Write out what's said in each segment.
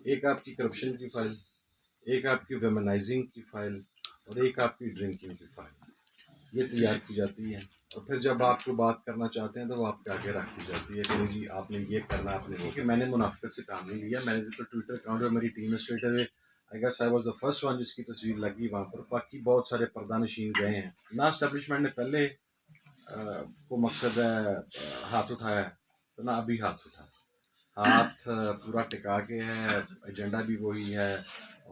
ایک آپ کی کرپشن کی فائل، ایک آپ کی ویمنائزنگ کی فائل، اور ایک آپ کی ڈرنکنگ کی فائل، یہ تیار کی جاتی ہے. اور پھر جب آپ کو بات کرنا چاہتے ہیں تو وہ آپ کے آگے رکھ دی جاتی ہے کہ نہیں جی آپ نے یہ کرنا، آپ نے وہ. کہ میں نے منافقت سے کام نہیں لیا. میں نے تو ٹویٹر اکاؤنٹ اور میری ٹیم میں straight away I guess I was the first one جس کی تصویر لگی وہاں پر. باقی بہت سارے پردہ نشین گئے ہیں. نہ اسٹیبلشمنٹ نے پہلے کو مقصد ہے ہاتھ اٹھایا ہے تو نہ ابھی ہاتھ اٹھا. ہاتھ پورا ٹکا کے ہے، ایجنڈا بھی وہی ہے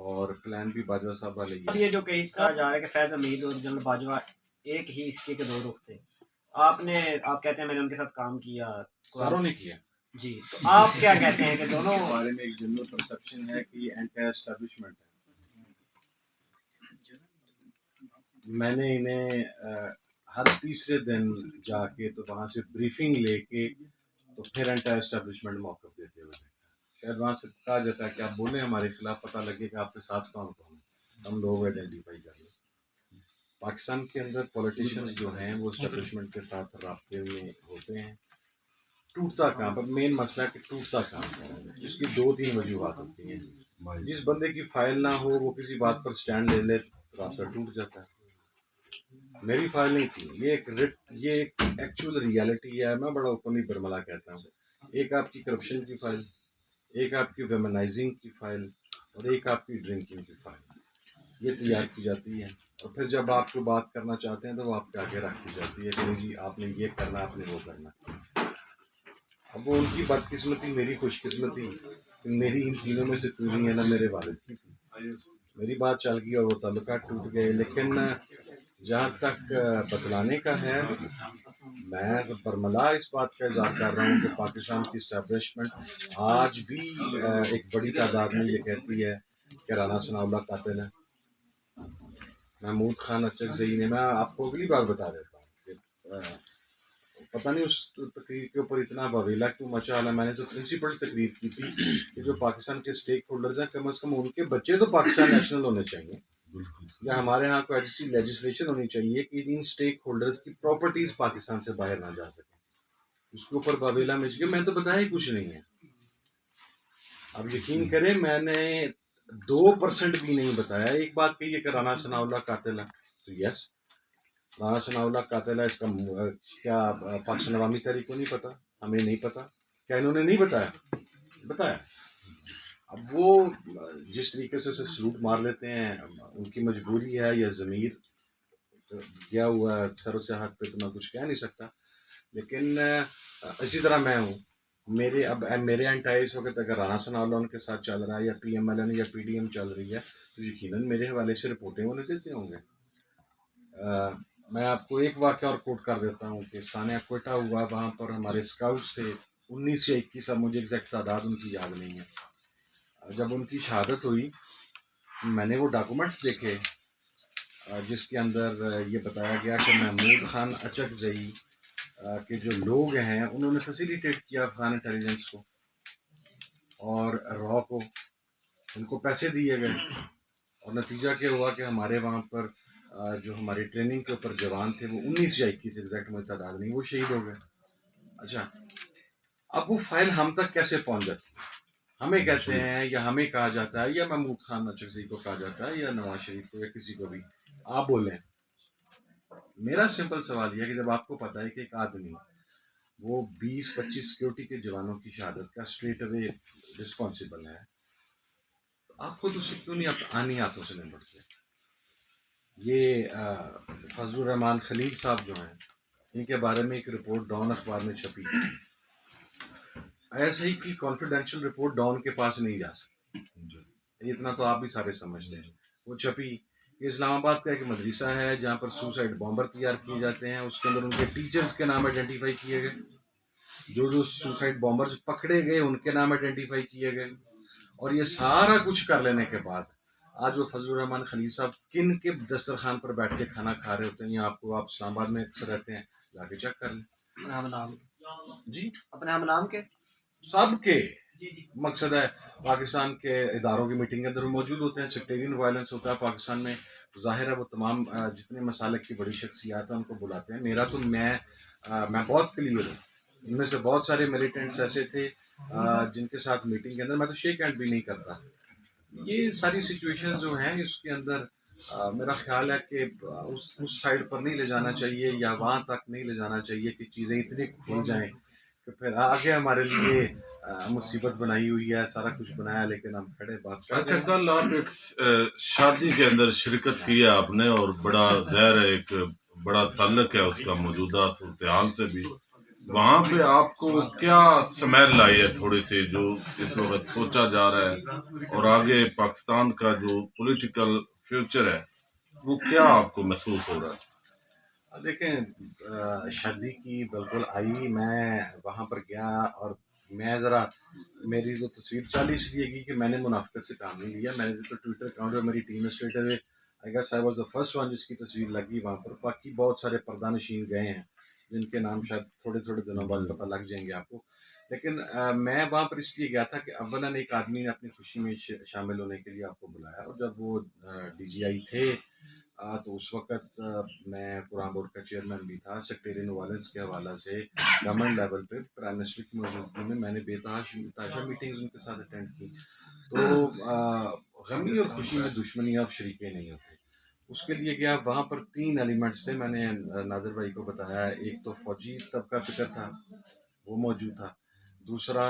اور پلان بھی باجوہ صاحب والے ہی اب ہے. یہ جو کہا جا رہا ہے کہ فیض حمید اور جنرل باجوہ ایک ہی اسکے کے دو رخ تھے، آپ کہتے ہیں میں نے ان کے ساتھ کام کیا، ساروں نے کیا جی، تو آپ کیا کہتے ہیں کہ دونوں کے بارے میں ایک جنرل پرسپشن ہے کہ یہ اینٹی اسٹیبلشمنٹ ہے. میں نے انہیں ہر تیسرے دن جا کے تو وہاں سے بریفنگ لے کے تو پھر اینٹی اسٹیبلشمنٹ موقف دیتے ہوئے دیکھا. شاید وہاں سے کہا جاتا ہے کہ آپ بولیں ہمارے خلاف، پتہ لگے کہ آپ کے ساتھ کون کون ہے، ہم لوگ آئیڈینٹیفائی کر لیں. پاکستان کے اندر پولیٹیشنز جو ہیں وہ اسٹیبلشمنٹ کے ساتھ رابطے میں ہوتے ہیں. ٹوٹتا کام پر مین مسئلہ ہے کہ ٹوٹتا کام ہے. اس کی دو تین وجوہات ہوتی ہیں. جس بندے کی فائل نہ ہو وہ کسی بات پر سٹینڈ لے لے، رابطہ ٹوٹ جاتا ہے. میری فائل نہیں تھی. یہ ایک ایکچوئل ریالٹی ہے. میں بڑا اوپنلی برملا کہتا ہوں. ایک آپ کی کرپشن کی فائل، ایک آپ کی ویمنائزنگ کی فائل، اور ایک آپ کی ڈرنکنگ کی فائل، یہ تیار کی جاتی ہے. اور پھر جب آپ کو بات کرنا چاہتے ہیں تو وہ آپ کے آگے رکھ دی جاتی ہے کہ نہیں جی آپ نے یہ کرنا، آپ نے وہ کرنا. اب وہ ان کی بدقسمتی، میری خوش قسمتی کہ میری ان تینوں میں سے کوئی نہیں ہے. نہ میرے والد کی تھی. میری بات چل گئی اور وہ تعلقات ٹوٹ گئے. لیکن جہاں تک بتلانے کا ہے، میں برملا اس بات کا اظہار کر رہا ہوں کہ پاکستان کی اسٹیبلشمنٹ آج بھی ایک بڑی تعداد میں یہ کہتی ہے کہ رانا ثناء اللہ قاتل ہے. محمود خان اچکزئی نے، میں آپ کو اگلی بار بتا دیتا ہوں کہ پتہ نہیں اس تقریر کے اوپر اتنا بویلا کیوں مچا. حالا میں نے تو پرنسپل تقریر کی تھی کہ جو پاکستان کے اسٹیک ہولڈرز ہیں کم از کم ان کے بچے تو پاکستان نیشنل ہونے چاہیے، یا ہمارے ہاں کوئی ایسی لیجسلیشن ہونی چاہیے کہ ان اسٹیک ہولڈرز کی پراپرٹیز پاکستان سے باہر نہ جا سکیں. اس کے اوپر بویلا مچ گیا. میں تو بتایا ہی کچھ نہیں ہے. اب یقین کریں میں نے 2% بھی نہیں بتایا. ایک بات کہی ہے کہ رانا ثناء اللہ قاتل ہے، تو یس رانا ثناء اللہ قاتل ہے. اس کا کیا پاکستان عوامی تحریک کو نہیں پتا؟ ہمیں نہیں پتا؟ کیا انہوں نے نہیں بتایا؟ بتایا. اب وہ جس طریقے سے اسے سلوٹ مار لیتے ہیں، ان کی مجبوری ہے یا ضمیر گیا ہوا ہے سر سے ہاتھ پہ، تو میں کچھ کہہ نہیں سکتا. لیکن اسی طرح میں ہوں. میرے انٹائی اس وقت اگر رانا ثناء اللہ ان کے ساتھ چل رہا ہے یا پی ایم ایل این یا پی ڈی ایم چل رہی ہے تو یقیناً میرے حوالے سے رپورٹیں انہیں دیتے ہوں گے. میں آپ کو ایک واقعہ اور کوٹ کر دیتا ہوں کہ سانحہ کوئٹہ ہوا. وہاں پر ہمارے اسکاؤٹ سے 19 یا 21، اب مجھے ایگزیکٹ تعداد ان کی یاد نہیں ہے. جب ان کی شہادت ہوئی میں نے وہ ڈاکومنٹس دیکھے جس کے اندر یہ بتایا گیا کہ محمود خان اچکزئی کے جو لوگ ہیں انہوں نے فیسیلیٹیٹ کیا افغان انٹیلیجنس کو اور را کو. ان کو پیسے دیے گئے اور نتیجہ کیا ہوا کہ ہمارے وہاں پر جو ہماری ٹریننگ کے اوپر جوان تھے وہ 19 یا 21 ایگزیکٹ مجھے تعداد نہیں، وہ شہید ہو گئے. اچھا، اب وہ فائل ہم تک کیسے پہنچ جاتی ہے؟ ہمیں کہتے ہیں یا ہمیں کہا جاتا ہے یا محمود خان اچکزئی کو کہا جاتا ہے یا نواز شریف کو یا کسی کو بھی، آپ بولیں. میرا سمپل سوال یہ ہے کہ جب آپ کو پتا ہے کہ ایک آدمی وہ 20-25 سیکورٹی کے جوانوں کی شہادت کا اسٹریٹ اوے رسپانسبل ہے، تو آپ خود اسے کیوں نہیں آنی ہاتھوں سے نمٹتے؟ یہ فضل الرحمان خلیل صاحب جو ہیں، ان کے بارے میں ایک رپورٹ ڈان اخبار میں چھپی. ایسے ہی کی کانفیڈینشیل رپورٹ ڈان کے پاس نہیں جا سکتی، اتنا تو آپ بھی سارے سمجھتے ہیں. وہ چھپی کہ اسلام آباد کا ایک مدرسہ ہے جہاں پر سوسائڈ بامبر تیار کیے جاتے ہیں. اس کے اندر ان کے ٹیچرز کے نام آئیڈینٹیفائی کیے گئے، جو سوسائڈ بامبرز پکڑے گئے ان کے نام آئیڈینٹیفائی کیے گئے. اور یہ سارا کچھ کر لینے کے بعد آج وہ فضل الرحمان خلیل صاحب کن کے دسترخوان پر بیٹھ کے کھانا کھا رہے ہوتے ہیں؟ آپ اسلام آباد میں اکثر رہتے ہیں، جا کے چیک کر لیں. جی اپنے ہم نام کے سب کے مقصد ہے پاکستان کے اداروں کی میٹنگ کے اندر موجود ہوتے ہیں. سیکٹیرین وائلنس ہوتا ہے پاکستان میں، ظاہر ہے وہ تمام جتنے مسالک کی بڑی شخصیات ہیں ان کو بلاتے ہیں. میرا تو میں بہت کلیئر ہوں. ان میں سے بہت سارے ملیٹنٹس ایسے تھے جن کے ساتھ میٹنگ کے اندر میں تو شیک ہینڈ بھی نہیں کرتا. یہ ساری سچویشن جو ہیں اس کے اندر میرا خیال ہے کہ اس سائڈ پر نہیں لے جانا چاہیے یا وہاں تک نہیں لے جانا چاہیے کہ چیزیں اتنی کھل جائیں کہ پھر آگے ہمارے لیے مصیبت بنائی ہوئی ہے, سارا کچھ بنایا لیکن ہم کھڑے بات کر. اچھا, کل آپ ایک شادی کے اندر شرکت کی ہے آپ نے, اور بڑا ظاہر ہے ایک بڑا تعلق ہے اس کا موجودہ صورتحال سے بھی. وہاں پہ آپ کو کیا سمیل لائی ہے تھوڑی سی جو اس وقت سوچا جا رہا ہے, اور آگے پاکستان کا جو پولیٹیکل فیوچر ہے وہ کیا آپ کو محسوس ہو رہا ہے؟ دیکھیں, شادی کی بالکل آئی, میں وہاں پر گیا اور میں ذرا میری جو تصویر چال اس لیے کی کہ میں نے منافقت سے کام نہیں لیا. میں نے جو ٹویٹر اکاؤنٹ ہے میری ٹیم ایڈمنسٹریٹر ہے, I guess I was the first one جس کی تصویر لگی وہاں پر. باقی بہت سارے پردہ نشین گئے ہیں جن کے نام شاید تھوڑے تھوڑے دنوں بعد پتہ لگ جائیں گے آپ کو. لیکن میں وہاں پر اس لیے گیا تھا کہ اولاً ایک آدمی نے اپنی خوشی میں شامل ہونے کے لیے آپ کو بلایا, اور جب وہ ڈی جی آئی تھے تو اس وقت میں قرآن بورڈ کا چیئرمین بھی تھا. سیکٹیرین وائلنس کے حوالہ سے گورنمنٹ لیول پہ پرائم منسٹر کی موجودگی میں میں نے تاشا میٹنگز ان کے ساتھ اٹینڈ کی. تو غمی اور خوشی میں دشمنی اور شریکیں نہیں ہوتے. اس کے لیے گیا, وہاں پر 3 ایلیمنٹس تھے. میں نے نادر بھائی کو بتایا, ایک تو فوجی طبقہ فکر تھا وہ موجود تھا, دوسرا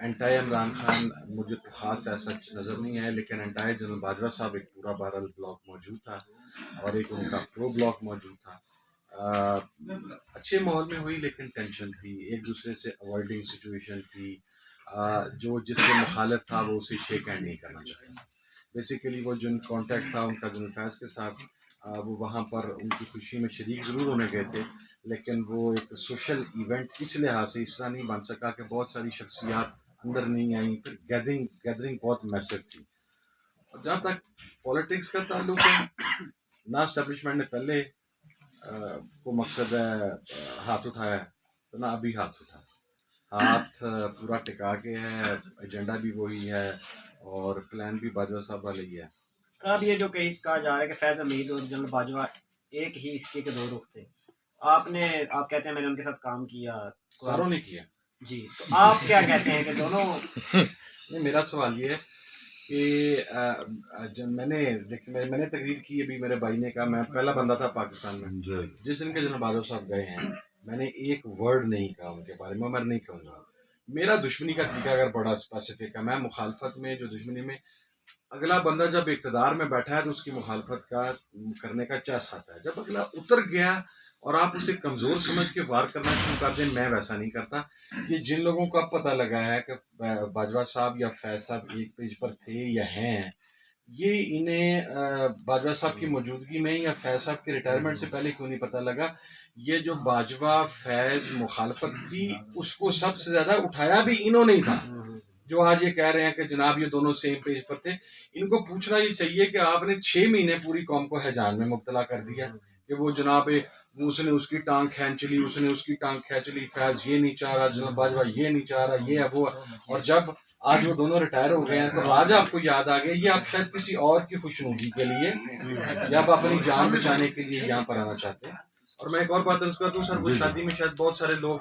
اینٹائی عمران خان مجھے تو خاص ایسا نظر نہیں آیا, لیکن اینٹائی جنرل باجوہ صاحب ایک پورا بہرحال بلاک موجود تھا, اور ایک ان کا پرو بلاک موجود تھا. اچھے ماحول میں ہوئی لیکن ٹینشن تھی, ایک دوسرے سے اوائڈنگ سچویشن تھی. جو جس سے مخالف تھا وہ اسے شیک ہینڈ نہیں کرنا چاہتا. بیسیکلی وہ جن کانٹیکٹ تھا ان کا جن فیض کے ساتھ, وہ وہاں پر ان کی خوشی میں شریک ضرور ہونے گئے تھے, لیکن وہ ایک سوشل ایونٹ اس لحاظ سے اس طرح نہیں بن سکا کہ بہت ساری شخصیات اندر نہیں آئیں. پھر گیدرنگ بہت میسو تھی. اور جہاں تک پالیٹکس کا تعلق ہے, نہ اسٹیبلشمنٹ نے پہلے کو مقصد ہے ہاتھ اٹھایا تو نہ ابھی ہاتھ اٹھا. ہاتھ پورا ٹکا کے ہے, ایجنڈا بھی وہی ہے اور پلان بھی باجوہ صاحب والا ہی ہے. اب یہ جو کہا جا رہا ہے کہ فیض حمید اور جنرل باجوہ ایک ہی سکے کے 2 رخ تھے, آپ کہتے ہیں میں نے ان کے ساتھ کام کیا, ساروں نے کیا جی, تو آپ کیا کہتے ہیں کہ دونوں؟ نہیں, میرا سوال یہ ہے کہ میں نے تقریر کی, ابھی میرے بھائی نے کہا میں پہلا بندہ تھا پاکستان میں جس دن کے جناب باجوہ صاحب گئے ہیں, میں نے ایک ورڈ نہیں کہا ان کے بارے میں. میں نہیں کہوں گا, میرا دشمنی کا طریقہ اگر بڑا اسپیسیفک ہے, میں مخالفت میں جو دشمنی میں اگلا بندہ جب اقتدار میں بیٹھا ہے تو اس کی مخالفت کا کرنے کا چانس آتا ہے. جب اگلا اتر گیا اور آپ اسے کمزور سمجھ کے وار کرنا شروع کر دیں, میں ویسا نہیں کرتا. یہ جن لوگوں کو اب پتہ لگا ہے کہ باجوہ صاحب یا فیض صاحب ایک پیج پر تھے یا ہیں, یہ انہیں باجوہ صاحب کی موجودگی میں یا فیض صاحب کے ریٹائرمنٹ سے پہلے کیوں نہیں پتہ لگا. یہ جو باجوہ فیض مخالفت تھی اس کو سب سے زیادہ اٹھایا بھی انہوں نے تھا, جو آج یہ کہہ رہے ہیں کہ جناب یہ دونوں سیم پیج پر تھے. ان کو پوچھنا یہ چاہیے کہ آپ نے 6 مہینے پوری قوم کو ہیجان میں مبتلا کر دیا کہ وہ جناب اس نے اس کی ٹانگ کھینچ لی, اس نے اس کی ٹانگ کھینچ لی, فیض یہ نہیں چاہ رہا, جناب باجوہ یہ نہیں چاہ رہا, یہ ہے وہ. اور جب آج وہ دونوں ریٹائر ہو گئے ہیں تو آج آپ کو یاد آ گیا یہ آپ شاید کسی اور کی خوشنودی کے لیے یا آپ اپنی جان بچانے کے لیے یہاں پر آنا چاہتے ہیں. اور میں ایک اور بات عرض کرتا ہوں سر, وہ شادی میں شاید بہت سارے لوگ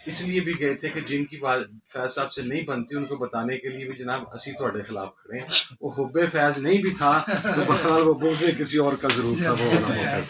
اس لیے بھی گئے تھے کہ جن کی بات فیض صاحب سے نہیں بنتی ان کو بتانے کے لیے بھی جناب اسی تھوڑے خلاف کھڑے ہیں. وہ حب فیض نہیں بھی تھا, وہ بہرحال وہ بغض کسی اور کا ضرور تھا. وہ